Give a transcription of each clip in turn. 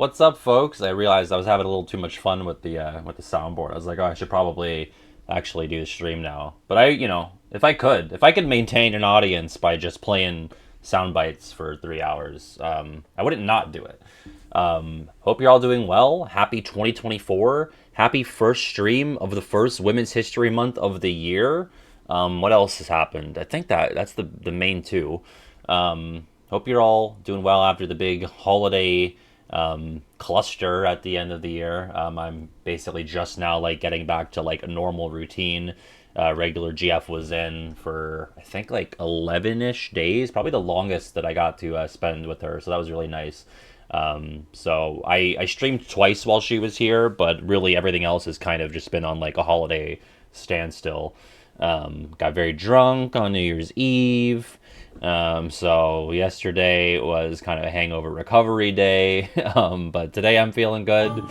What's up, folks? I realized I was having a little too much fun with the soundboard. I was like, oh, I should probably actually do the stream now. But if I could maintain an audience by just playing sound bites for 3 hours, I wouldn't not do it. Hope you're all doing well. Happy 2024. Happy first stream of the first Women's History Month of the year. What else has happened? I think that's the main two. Hope you're all doing well after the big holiday cluster at the end of the year. I'm basically just now like getting back to like a normal routine. Regular GF was in for I think like 11-ish days, probably the longest that I got to spend with her. So that was really nice. So I streamed twice while she was here, but really everything else has kind of just been on like a holiday standstill. Got very drunk on New Year's Eve. So yesterday was kind of a hangover recovery day, but today I'm feeling good.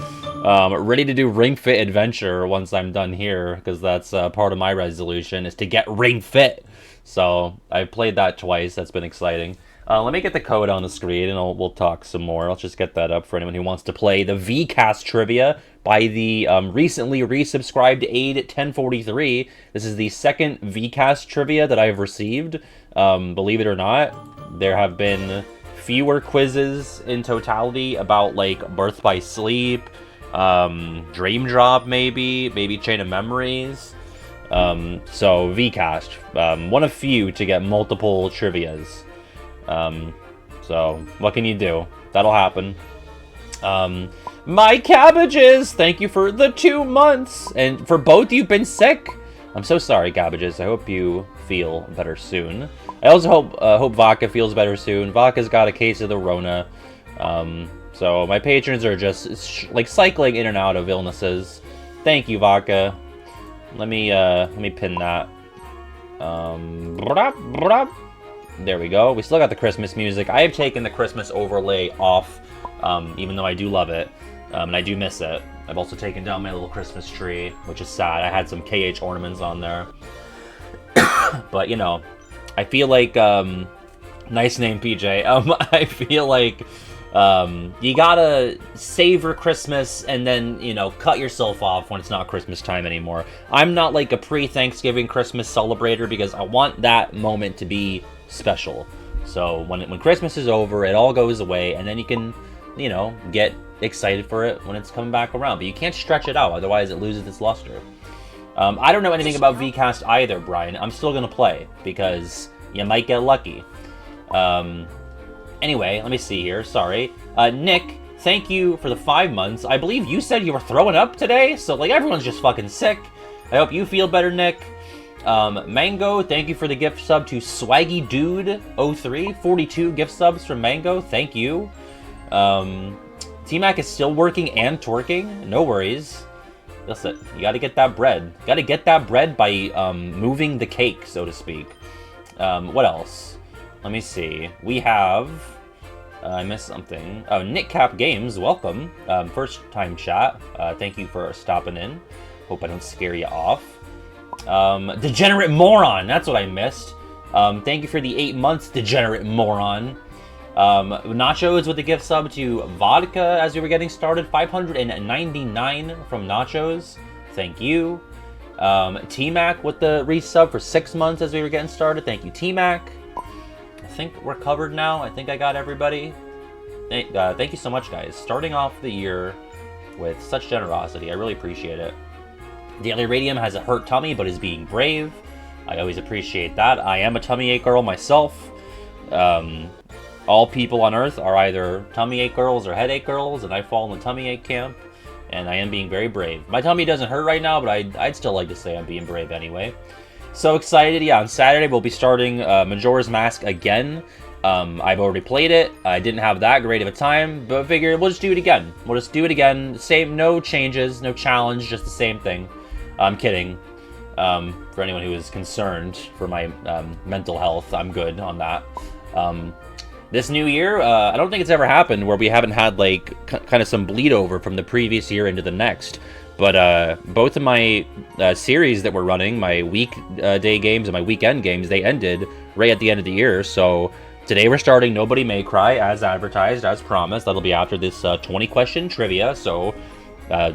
Ready to do Ring Fit Adventure once I'm done here, because that's part of my resolution is to get Ring Fit. So I played that twice. That's been exciting. Let me get the code on the screen and we'll talk some more. I'll just get that up for anyone who wants to play the VCast trivia by the recently resubscribed Aid 1043. This is the second VCast trivia that I've received. Believe it or not, there have been fewer quizzes in totality about like Birth by Sleep, Dream Drop, maybe Chain of Memories. So VCast, one of few to get multiple trivias. So what can you do? That'll happen. My cabbages, thank you for the 2 months, and for both you've been sick. I'm so sorry, cabbages. I hope you feel better soon. I also hope Vodka feels better soon. Vodka's got a case of the Rona. So my patrons are just like cycling in and out of illnesses. Thank you, Vodka. Let me pin that. There we go. We still got the Christmas music. I have taken the Christmas overlay off, even though I do love it, and I do miss it. I've also taken down my little Christmas tree, which is sad. I had some KH ornaments on there. But, you know, I feel like, nice name, PJ. I feel like you gotta savor Christmas and then, you know, cut yourself off when it's not Christmas time anymore. I'm not like a pre-Thanksgiving Christmas celebrator because I want that moment to be special. So when Christmas is over, it all goes away, and then you can, you know, get excited for it when it's coming back around. But you can't stretch it out, otherwise it loses its luster. I don't know anything about VCast either, Brian. I'm still gonna play because you might get lucky. Anyway, let me see here. Sorry, Nick. Thank you for the 5 months. I believe you said you were throwing up today, so like everyone's just fucking sick. I hope you feel better, Nick. Mango, thank you for the gift sub to Swaggy Dude 03. 42 gift subs from Mango. Thank you. T-Mac is still working and twerking. No worries. Listen, you gotta get that bread. You gotta get that bread by moving the cake, so to speak. What else? Let me see. We have... I missed something. Oh, Nick Cap Games, welcome. First time chat. Thank you for stopping in. Hope I don't scare you off. Degenerate Moron, that's what I missed. Thank you for the 8 months, Degenerate Moron. Nachos with the gift sub to Vodka as we were getting started. 599 from Nachos. Thank you. T-Mac with the resub for 6 months as we were getting started. Thank you, T-Mac. I think we're covered now. I think I got everybody. Thank you so much, guys. Starting off the year with such generosity. I really appreciate it. Daily Radium has a hurt tummy but is being brave. I always appreciate that. I am a tummy ache girl myself. All people on Earth are either tummy ache girls or headache girls, and I fall in the tummy ache camp, and I am being very brave. My tummy doesn't hurt right now, but I'd still like to say I'm being brave anyway. So excited. Yeah, on Saturday we'll be starting Majora's Mask again. I've already played it. I didn't have that great of a time, but I figured we'll just do it again. We'll just do it again. Same, no changes, no challenge, just the same thing. I'm kidding. For anyone who is concerned for my mental health, I'm good on that. This new year, I don't think it's ever happened where we haven't had like kind of some bleed over from the previous year into the next. But both of my series that we're running, my weekday games and my weekend games, they ended right at the end of the year. So Today we're starting Nobody May Cry, as advertised, as promised. That'll be after this 20-question trivia, so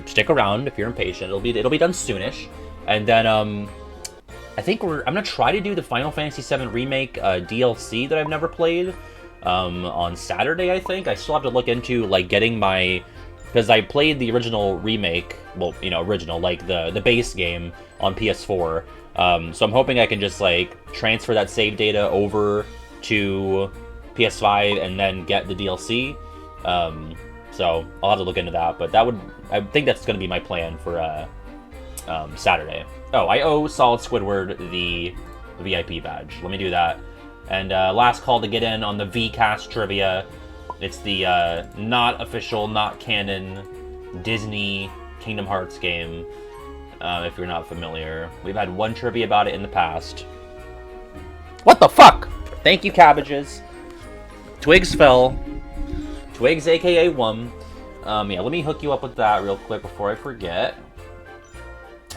stick around if you're impatient. It'll be done soonish. And then I think I'm gonna try to do the Final Fantasy VII Remake DLC that I've never played on Saturday, I think. I still have to look into, like, getting my... Because I played the original remake, well, you know, original, like, the base game on PS4. So I'm hoping I can just, like, transfer that save data over to PS5 and then get the DLC. So I'll have to look into that, but I think that's going to be my plan for Saturday. Oh, I owe Solid Squidward the VIP badge. Let me do that. And last call to get in on the VCast trivia. It's the not official, not canon Disney Kingdom Hearts game, if you're not familiar. We've had one trivia about it in the past. What the fuck? Thank you, cabbages. Twigs fell. Twigs, aka Wum. Yeah, let me hook you up with that real quick before I forget.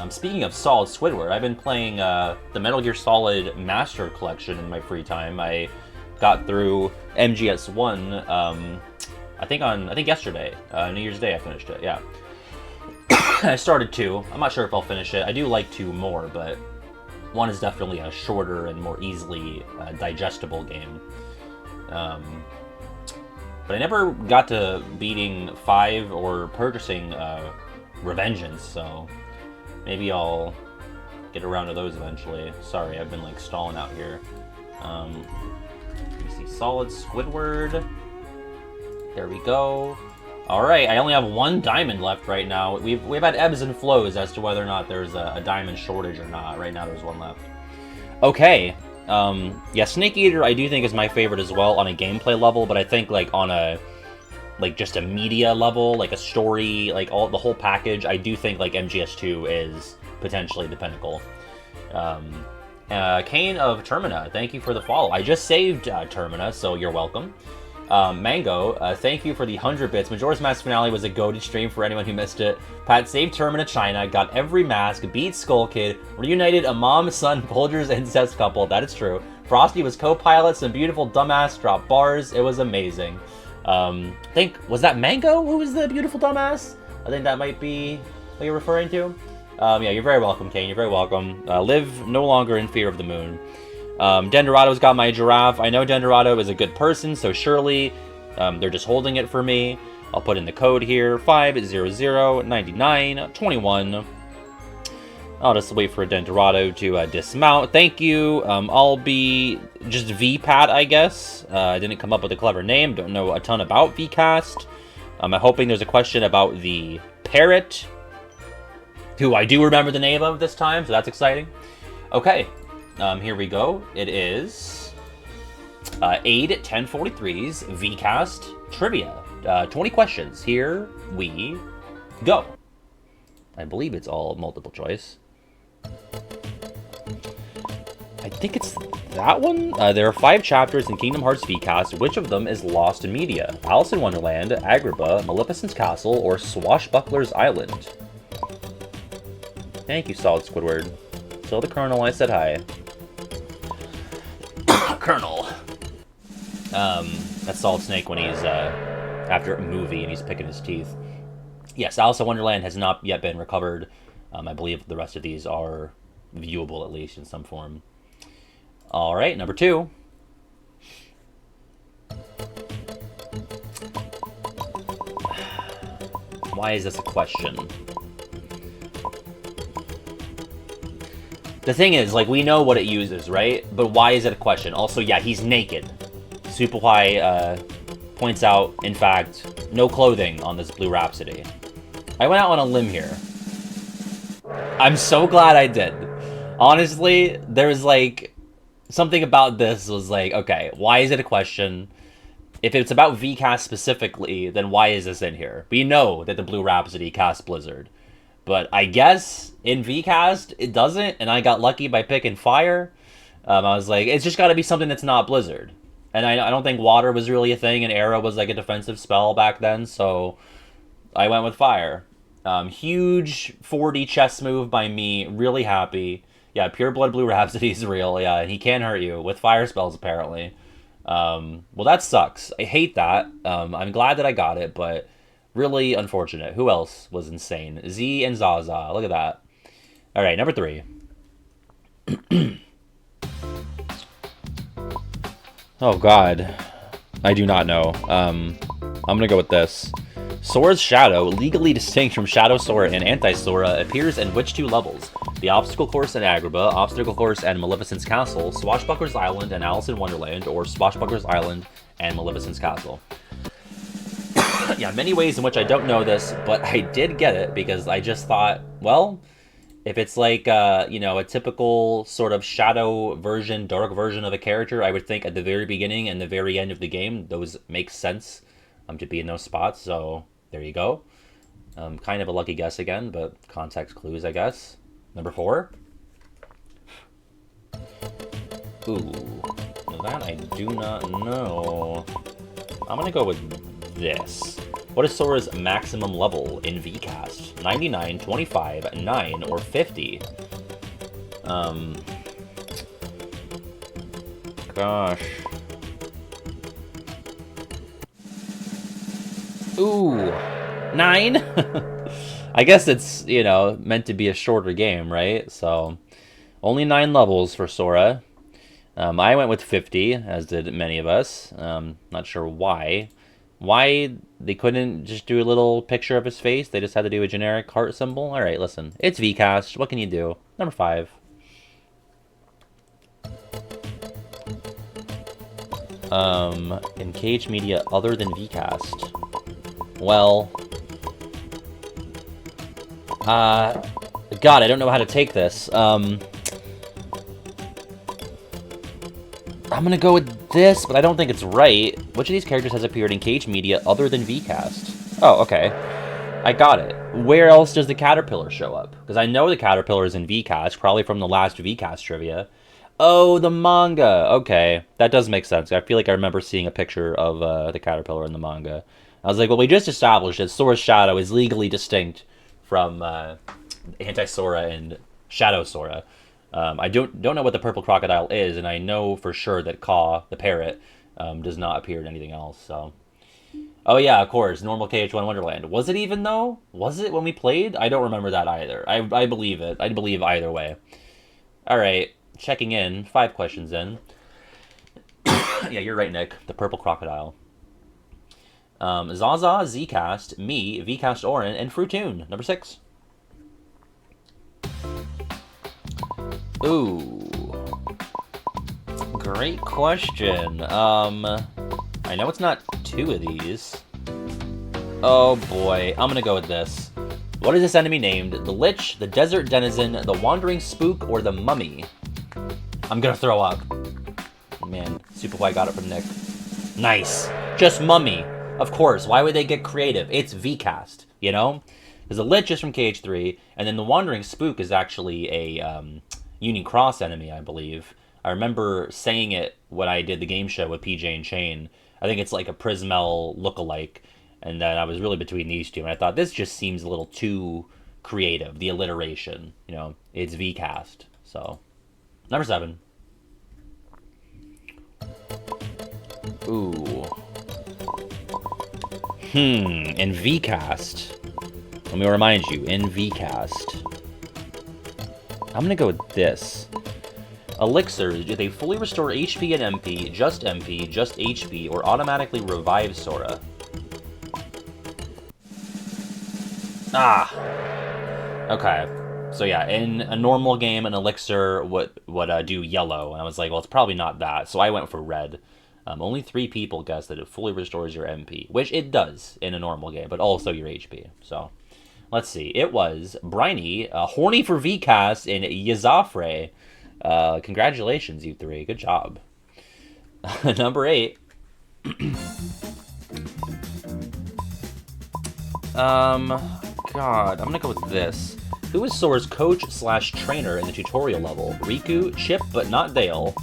Speaking of Solid Squidward, I've been playing the Metal Gear Solid Master Collection in my free time. I got through MGS1, I think yesterday, New Year's Day I finished it, yeah. I started 2. I'm not sure if I'll finish it. I do like 2 more, but 1 is definitely a shorter and more easily digestible game. But I never got to beating 5 or purchasing Revengeance, so maybe I'll get around to those eventually. Sorry, I've been like stalling out here. Let me see, Solid Squidward. There we go. All right, I only have 1 diamond left right now. We've had ebbs and flows as to whether or not there's a diamond shortage or not. Right now, there's 1 left. Okay. Yeah, Snake Eater I do think is my favorite as well on a gameplay level, but I think like on a just a media level, like a story, like the whole package, I do think like MGS2 is potentially the pinnacle. Kane of Termina, thank you for the follow. I just saved Termina, so you're welcome. Mango, thank you for the 100 bits. Majora's Mask finale was a goated stream for anyone who missed it. Pat saved Termina China, got every mask, beat Skull Kid, reunited a mom, son, Bulger's incest couple. That is true. Frosty was co-pilot, some beautiful dumbass drop bars. It was amazing. Was that Mango who was the beautiful dumbass? I think that might be what you're referring to. Yeah, you're very welcome, Kane. You're very welcome. Live no longer in fear of the moon. Dendorado's got my giraffe. I know Dendorado is a good person, so surely they're just holding it for me. I'll put in the code here, 5009921. I'll just wait for Dendorado to dismount. Thank you. I'll be just VPAT, I guess. I didn't come up with a clever name. Don't know a ton about VCast. I'm hoping there's a question about the parrot, who I do remember the name of this time, so that's exciting. Okay. Here we go. It is Aid 1043's VCast Trivia. 20 questions. Here we go. I believe it's all multiple choice. I think it's that one. There are 5 chapters in Kingdom Hearts VCast. Which of them is lost in media? Alice in Wonderland, Agrabah, Maleficent's Castle, or Swashbuckler's Island? Thank you, Solid Squidward. Tell the Colonel I said hi. Colonel. That's Solid Snake when he's after a movie and he's picking his teeth. Yes, Alice in Wonderland has not yet been recovered. I believe the rest of these are viewable, at least in some form. All right, number 2. Why is this a question? The thing is, like, we know what it uses, right? But why is it a question? Also, yeah, he's naked. Superpie points out, in fact, no clothing on this Blue Rhapsody. I went out on a limb here. I'm so glad I did. Honestly, there was, like, something about this was like, okay, why is it a question? If it's about VCast specifically, then why is this in here? We know that the Blue Rhapsody casts Blizzard. But I guess in VCast, it doesn't, and I got lucky by picking Fire. I was like, it's just got to be something that's not Blizzard. And I don't think Water was really a thing, and Arrow was like a defensive spell back then, so I went with Fire. Huge 4D chess move by me, really happy. Yeah, Pure Blood Blue Rhapsody is real, yeah, and he can hurt you with fire spells, apparently. Well, that sucks. I hate that. I'm glad that I got it, but really unfortunate. Who else was insane? Z and Zaza. Look at that. All right, number 3. Oh God, I do not know. I'm gonna go with this. Sora's Shadow, legally distinct from Shadow Sora and Anti-Sora, appears in which 2 levels? The Obstacle Course and Agrabah, Obstacle Course and Maleficent's Castle, Swashbuckler's Island and Alice in Wonderland, or Swashbuckler's Island and Maleficent's Castle. Yeah, many ways in which I don't know this, but I did get it because I just thought, well, if it's like, a typical sort of shadow version, dark version of a character, I would think at the very beginning and the very end of the game, those make sense to be in those spots. So there you go. Kind of a lucky guess again, but context clues, I guess. Number 4. Ooh, that I do not know. I'm gonna go with this. What is Sora's maximum level in VCast? 99, 25, 9, or 50? Gosh. Ooh, 9? I guess it's, meant to be a shorter game, right? So, only 9 levels for Sora. I went with 50, as did many of us. Not sure why. Why they couldn't just do a little picture of his face? They just had to do a generic heart symbol? Alright, listen. It's VCast. What can you do? Number 5. Engage media other than VCast. Well... God, I don't know how to take this. I'm gonna go with this, but I don't think it's right. Which of these characters has appeared in Cage Media other than VCast? Oh, okay. I got it. Where else does the Caterpillar show up? Because I know the Caterpillar is in VCast, probably from the last VCast trivia. Oh, the manga. Okay, that does make sense. I feel like I remember seeing a picture of the Caterpillar in the manga. I was like, well, we just established that Sora's Shadow is legally distinct from Anti-Sora and Shadow Sora. I don't know what the purple crocodile is, and I know for sure that Caw, the parrot, does not appear in anything else. So, oh yeah, of course, normal KH1 Wonderland. Was it even though? Was it when we played? I don't remember that either. I believe it. I believe either way. All right, checking in. 5 questions in. Yeah, you're right, Nick. The purple crocodile. Zaza, Zcast, me, Vcast Orin, and Fruitoon. Number 6. Ooh. Great question. I know it's not 2 of these. Oh boy, I'm gonna go with this. What is this enemy named? The Lich, the Desert Denizen, the Wandering Spook, or the Mummy? I'm gonna throw up. Man, Super White got it from Nick. Nice. Just Mummy. Of course, why would they get creative? It's VCast, you know? Because the Lich is from KH3, and then the Wandering Spook is actually a Union Cross enemy, I believe. I remember saying it when I did the game show with PJ and Shane. I think it's like a Prismel lookalike, and then I was really between these two, and I thought this just seems a little too creative, the alliteration. It's VCast. So, number 7. Ooh. In VCast. Let me remind you, in VCast. I'm gonna go with this. Elixirs, do they fully restore HP and MP, just HP, or automatically revive Sora? Ah! Okay. So yeah, in a normal game, an Elixir would do yellow, and I was like, well, it's probably not that, so I went for red. Only 3 people guessed that it fully restores your MP, which it does in a normal game, but also your HP. So, let's see. It was Briny, horny for VCast, and Yazafre. Congratulations, you 3. Good job. Number 8. God, I'm gonna go with this. Who is Sora's coach/trainer in the tutorial level? Riku, Chip, but not Dale.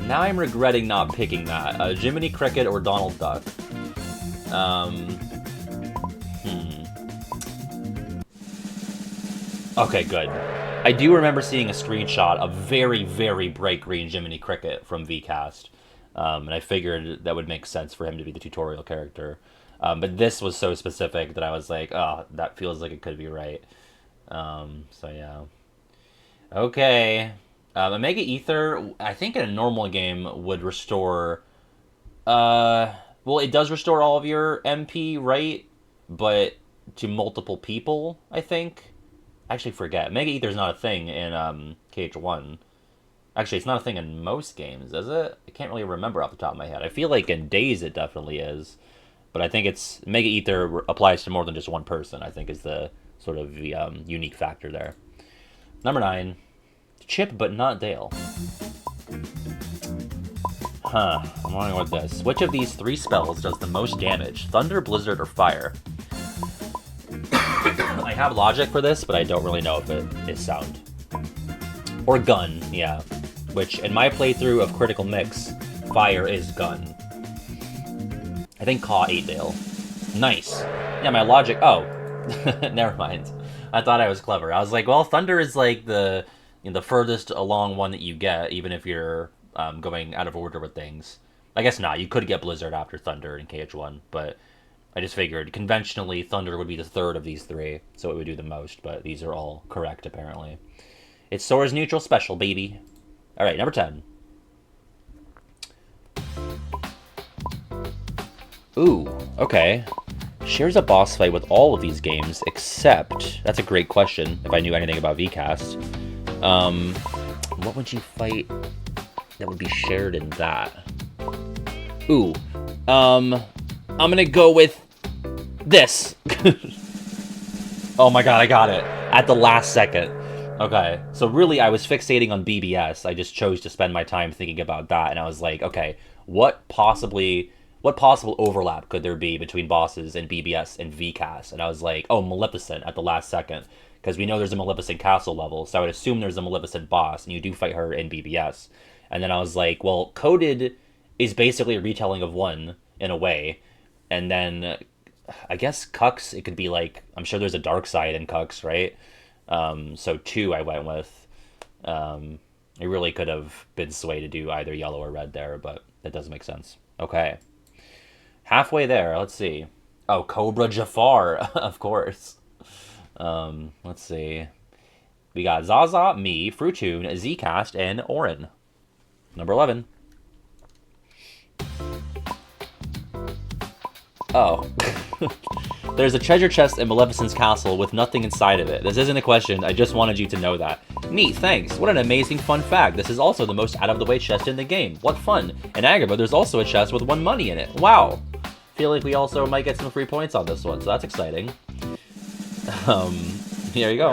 Now I'm regretting not picking that. Jiminy Cricket or Donald Duck. Okay, good. I do remember seeing a screenshot of very, very bright green Jiminy Cricket from VCast. And I figured that would make sense for him to be the tutorial character. But this was so specific that I was like, oh, that feels like it could be right. So yeah. Okay. Omega Ether, I think in a normal game would restore. Well, it does restore all of your MP, right? But to multiple people, I think. I actually forget. Mega Ether's not a thing in KH1. Actually, it's not a thing in most games, is it? I can't really remember off the top of my head. I feel like in Days it definitely is. But I think it's Mega Ether applies to more than just one person, I think is the sort of the unique factor there. Number 9. Chip but not Dale. Huh, I'm wondering what this. Which of these 3 spells does the most damage? Thunder, Blizzard, or Fire? I have logic for this, but I don't really know if it is sound. Or Gun, yeah. Which, in my playthrough of Critical Mix, Fire is Gun. I think Caw ate Dale. Nice. Yeah, my logic... Oh. Never mind. I thought I was clever. I was like, well, Thunder is like the furthest along one that you get, even if you're going out of order with things. I guess not. You could get Blizzard after Thunder in KH1, but I just figured conventionally Thunder would be the third of these 3, so it would do the most, but these are all correct, apparently. It's Sora's neutral special, baby. Alright, number 10. Ooh, okay. Shares a boss fight with all of these games, except... That's a great question, if I knew anything about VCast. What would you fight that would be shared in that? Ooh. I'm gonna go with... this. Oh my god, I got it. At the last second. Okay, so really I was fixating on BBS. I just chose to spend my time thinking about that, and I was like, okay, what possible overlap could there be between bosses in BBS and VCast? And I was like, oh, Maleficent at the last second, because we know there's a Maleficent castle level, so I would assume there's a Maleficent boss, and you do fight her in BBS. And then I was like, well, Coded is basically a retelling of 1, in a way, and then I guess Cucks, it could be like, I'm sure there's a dark side in Cucks, right? So 2 I went with. It really could have been swayed to do either yellow or red there, but that doesn't make sense. Okay. Halfway there, let's see. Oh, Cobra Jafar, of course. Let's see. We got Zaza, me, Fruitoon, Zcast, and Orin. Number 11. Oh. There's a treasure chest in Maleficent's castle with nothing inside of it. This isn't a question, I just wanted you to know that. Neat, thanks. What an amazing fun fact. This is also the most out-of-the-way chest in the game. What fun. In Agrabah, there's also a chest with 1 money in it. Wow. Feel like we also might get some free points on this one, so that's exciting. Here you go.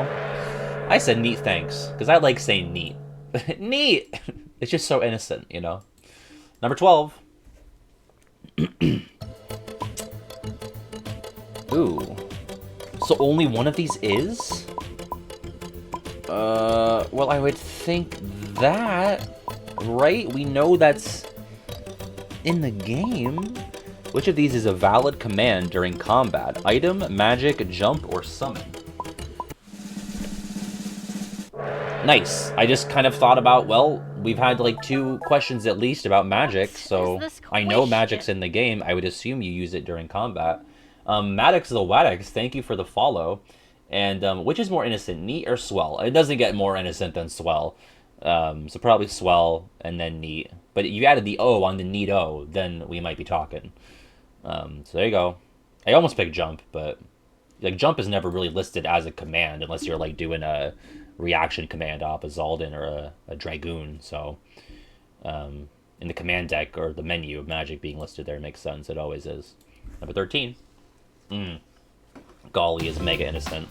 I said neat, thanks, because I like saying neat. Neat! It's just so innocent, you know? Number 12. Ooh. So only one of these is? Well, I would think that, right? We know that's in the game. Which of these is a valid command during combat? Item, magic, jump, or summon? Nice. I just kind of thought about, well, we've had like 2 questions at least about magic, so I know magic's in the game. I would assume you use it during combat. Maddox the Waddox, thank you for the follow. And which is more innocent, Neat or Swell? It doesn't get more innocent than Swell. So probably Swell and then Neat. But if you added the O on the Neat-O, then we might be talking. So there you go. I almost picked Jump, but like Jump is never really listed as a command unless you're like doing a reaction command op, a Zaldin or a Dragoon. So in the command deck or the menu of magic being listed there makes sense. It always is. Number 13. Golly is mega innocent.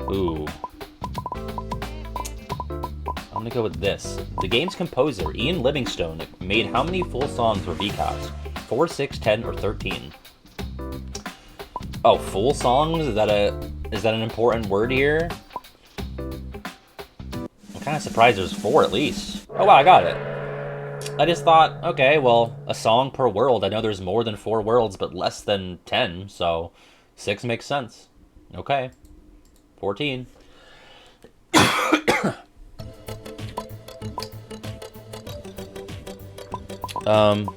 Ooh. I'm gonna go with this. The game's composer, Ian Livingstone, made how many full songs for VCast? 4, 6, 10, or 13? Oh, full songs? Is that an important word here? I'm kind of surprised there's 4 at least. Oh wow, I got it. I just thought, okay, well, a song per world. I know there's more than 4 worlds, but less than 10, so 6 makes sense. Okay. 14. Um,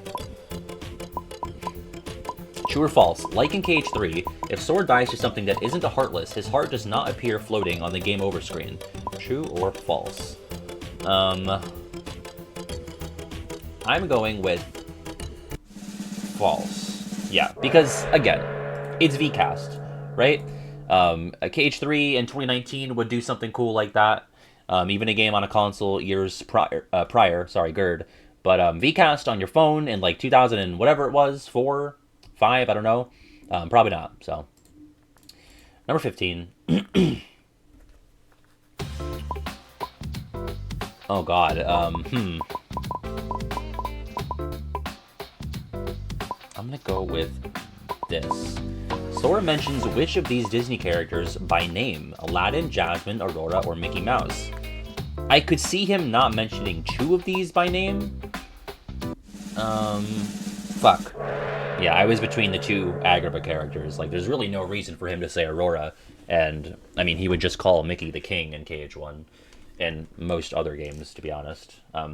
True or false? Like in KH3, if Sora dies to something that isn't a Heartless, his heart does not appear floating on the game over screen. True or false? I'm going with false. Yeah, because, again, it's VCast, right? A KH3 in 2019 would do something cool like that. Even a game on a console years prior, sorry, GERD. But VCast on your phone in like 2000 and whatever it was, 4, 5, I don't know. Probably not, so. Number 15. Oh god, I'm gonna go with this. Sora mentions which of these Disney characters by name? Aladdin, Jasmine, Aurora, or Mickey Mouse? I could see him not mentioning 2 of these by name. Fuck. Yeah, I was between the 2 Agrabah characters. Like, there's really no reason for him to say Aurora. And, I mean, he would just call Mickey the King in KH1. And most other games, to be honest. I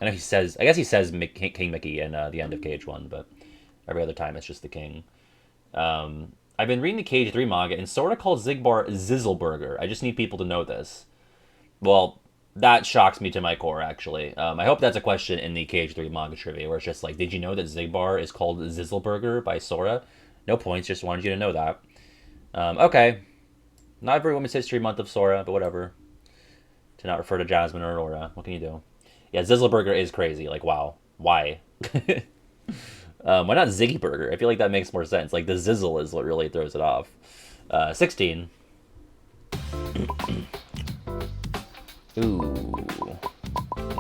know he says... I guess he says King Mickey in the end of KH1, but every other time it's just the King. I've been reading the KH3 manga, and Sora calls Zigbar Zizzleburger. I just need people to know this. Well, that shocks me to my core, actually. I hope that's a question in the KH3 manga trivia, where it's just like, did you know that Zigbar is called Zizzleburger by Sora? No points, just wanted you to know that. Okay. Not every Women's History Month of Sora, but whatever. To not refer to Jasmine or Aurora. What can you do? Yeah, Zizzleburger is crazy. Like, wow. Why? Why not Ziggy Burger? I feel like that makes more sense. Like, the Zizzle is what really throws it off. 16. Ooh.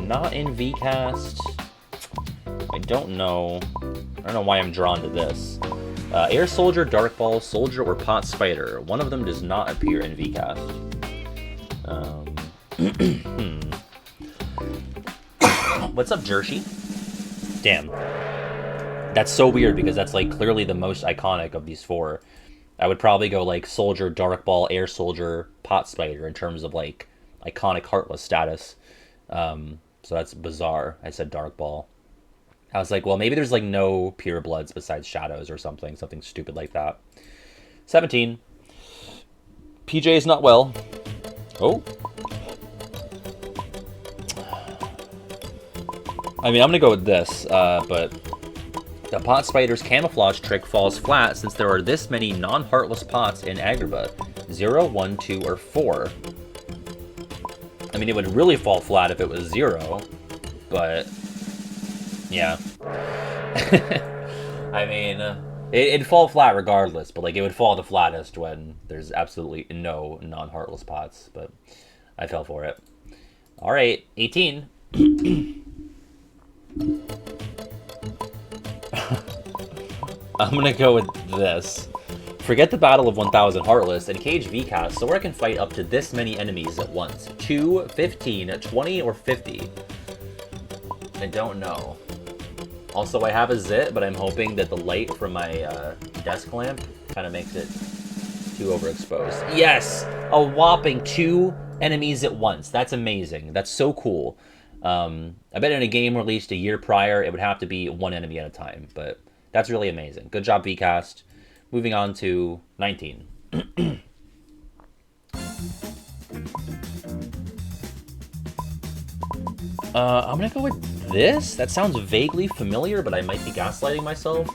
Not in VCast. I don't know. I don't know why I'm drawn to this. Air Soldier, Dark Ball, Soldier, or Pot Spider. One of them does not appear in VCast. What's up, Jershi? Damn. That's so weird because that's like clearly the most iconic of these 4. I would probably go like Soldier, Dark Ball, Air Soldier, Pot Spider in terms of like iconic Heartless status. So that's bizarre. I said Dark Ball. I was like, well, maybe there's like no pure bloods besides Shadows or something stupid like that. 17. PJ is not well. Oh. I mean, I'm gonna go with this, but the Pot Spider's camouflage trick falls flat since there are this many non-Heartless pots in Agrabah. 0, 1, 2, or 4. I mean, it would really fall flat if it was 0, but yeah. I mean, it'd fall flat regardless, but like it would fall the flattest when there's absolutely no non-Heartless pots, but I fell for it. All right, 18. I'm gonna go with this. Forget the Battle of 1000 Heartless and Cage VCast, Sora can fight up to this many enemies at once. 2, 15, 20, or 50. I don't know. Also, I have a zit, but I'm hoping that the light from my desk lamp kind of makes it too overexposed. Yes! A whopping 2 enemies at once. That's amazing. That's so cool. I bet in a game released a year prior, it would have to be 1 enemy at a time, but that's really amazing. Good job, VCast. Moving on to 19. I'm gonna go with this. That sounds vaguely familiar, but I might be gaslighting myself.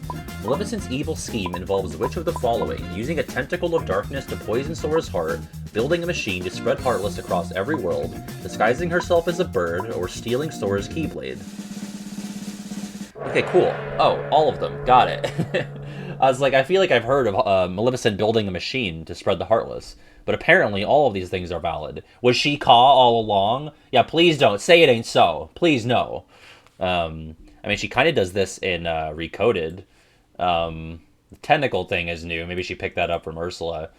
Maleficent's evil scheme involves which of the following? Using a tentacle of darkness to poison Sora's heart, building a machine to spread Heartless across every world, disguising herself as a bird, or stealing Sora's Keyblade. Okay, cool. Oh, all of them. Got it. I was like, I feel like I've heard of Maleficent building a machine to spread the Heartless, but apparently all of these things are valid. Was she Ka all along? Yeah, please don't. Say it ain't so. Please no. I mean, she kind of does this in Recoded. The tentacle thing is new. Maybe she picked that up from Ursula.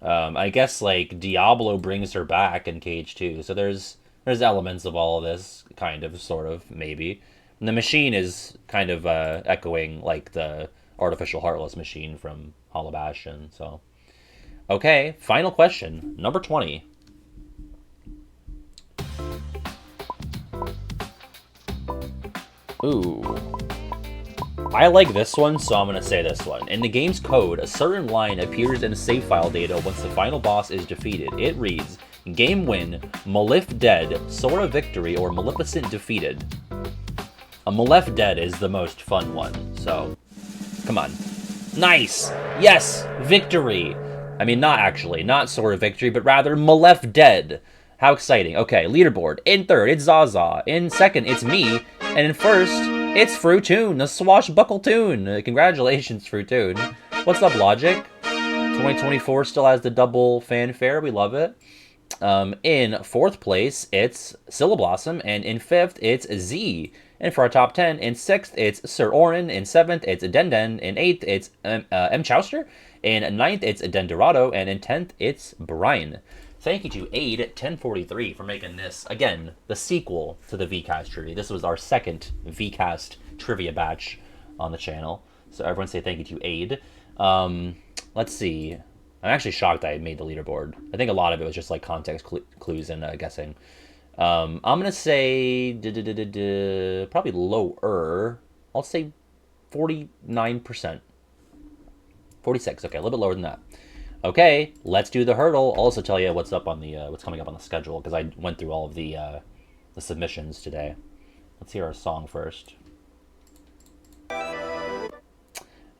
I guess, like, Diablo brings her back in Cage 2, so there's elements of all of this, kind of, sort of, maybe. And the machine is kind of echoing, like, the artificial Heartless machine from Hollow Bastion, so... Okay, final question, number 20. Ooh. I like this one, so I'm going to say this one. In the game's code, a certain line appears in the save file data once the final boss is defeated. It reads, game win, Malef dead, Sora victory, or Maleficent defeated. A Malef dead is the most fun one, so come on. Nice! Yes! Victory! I mean, not actually, not Sora victory, but rather Malef dead. How exciting. Okay, leaderboard. In third, it's Zaza. In second, it's me. And in first, it's Fruitoon, the swashbuckle toon. Congratulations, Fruitoon. What's up, Logic? 2024 still has the double fanfare. We love it. In fourth place, it's Syllablossom. And in fifth, it's Z. And for our top 10, in sixth, it's Sir Orin. In seventh, it's Denden. In eighth, it's M. Chowster. In ninth, it's Dendorado. And in 10th, it's Brian. Thank you to Aid1043 for making this, again, the sequel to the VCast trivia. This was our second VCast trivia batch on the channel. So everyone say thank you to Aid. Let's see. I'm actually shocked I made the leaderboard. I think a lot of it was just like context clues and guessing. I'm going to say probably lower. I'll say 49%. 46, okay, a little bit lower than that. Okay, let's do the hurdle. I'll also tell you what's up on the what's coming up on the schedule because I went through all of the submissions today. Let's hear our song first.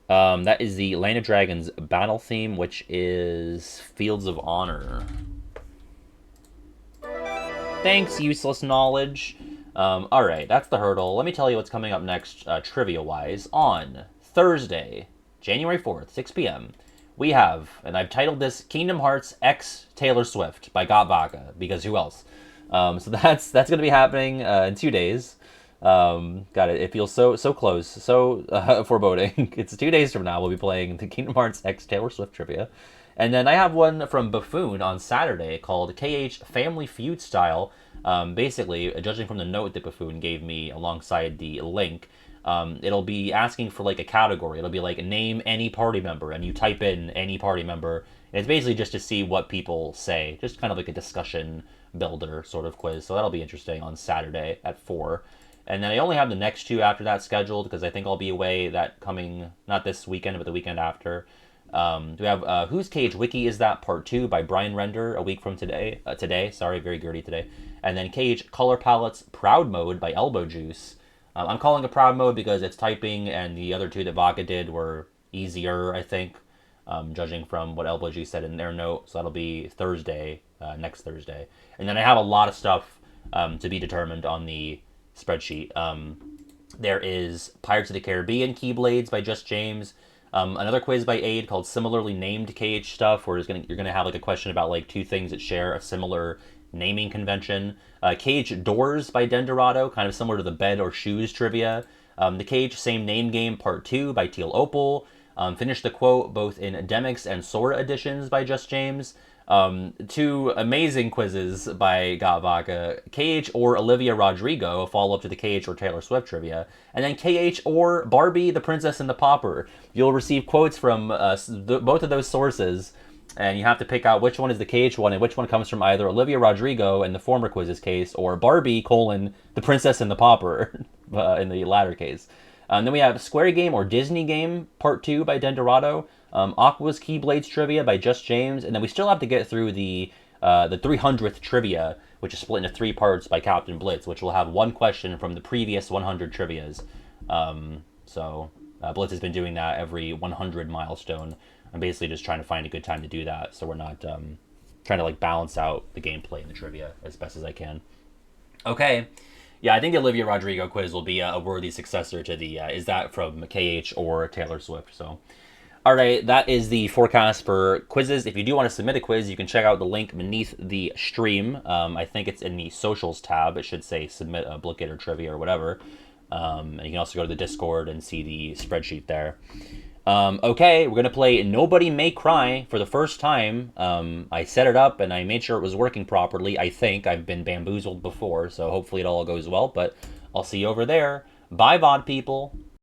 That is the Land of Dragons battle theme, which is Fields of Honor. Thanks, useless knowledge. All right, that's the hurdle. Let me tell you what's coming up next, trivia-wise. On Thursday, January 4th, 6 p.m., we have, and I've titled this Kingdom Hearts X Taylor Swift by Got Vodka, because who else? So that's going to be happening in 2 days. Got it. It feels so close, so foreboding. It's 2 days from now. We'll be playing the Kingdom Hearts X Taylor Swift trivia. And then I have one from Buffoon on Saturday called KH Family Feud Style. Basically, judging from the note that Buffoon gave me alongside the link, it'll be asking for like a category. It'll be like name any party member, and you type in any party member. And it's basically just to see what people say, just kind of like a discussion builder sort of quiz. So that'll be interesting on Saturday at 4. And then I only have the next two after that scheduled because I think I'll be away that coming, not this weekend, but the weekend after. We have Whose Cage Wiki Is That Part 2 by Brian Render a week from today. Sorry, very girty today. And then Cage Color Palettes Proud Mode by Elbow Juice. I'm calling it Proud Mode because it's typing, and the other two that Vodka did were easier, I think, judging from what Elbow Juice said in their note. So that'll be Thursday, next Thursday. And then I have a lot of stuff to be determined on the spreadsheet. There is Pirates of the Caribbean Keyblades by Just James. Another quiz by Aid called Similarly Named KH Stuff, where you're gonna have like a question about like two things that share a similar naming convention. KH Doors by Dendorado, kind of similar to the bed or shoes trivia. The KH Same Name Game Part 2 by Teal Opal. Finish the Quote both in Demix and Sora editions by Just James. Two amazing quizzes by Got Vodka. KH or Olivia Rodrigo, a follow-up to the KH or Taylor Swift trivia. And then KH or Barbie, the Princess and the Pauper. You'll receive quotes from both of those sources, and you have to pick out which one is the KH one and which one comes from either Olivia Rodrigo in the former quiz's case or Barbie, the Princess and the Pauper in the latter case. Then we have Square Game or Disney Game Part 2 by Dendorado. Aqua's Keyblades trivia by Just James, and then we still have to get through the 300th trivia, which is split into 3 parts by Captain Blitz, which will have one question from the previous 100 trivias. So Blitz has been doing that every 100 milestone. I'm basically just trying to find a good time to do that, so we're not trying to like balance out the gameplay and the trivia as best as I can. Okay. Yeah, I think the Olivia Rodrigo quiz will be a worthy successor to the is that from KH or Taylor Swift. So, all right, that is the forecast for quizzes. If you do want to submit a quiz, you can check out the link beneath the stream. I think it's in the socials tab. It should say submit a Blooket or trivia or whatever. And you can also go to the Discord and see the spreadsheet there. Okay, we're going to play Nobody May Cry for the first time. I set it up and I made sure it was working properly. I think I've been bamboozled before, so hopefully it all goes well, but I'll see you over there. Bye, VOD people.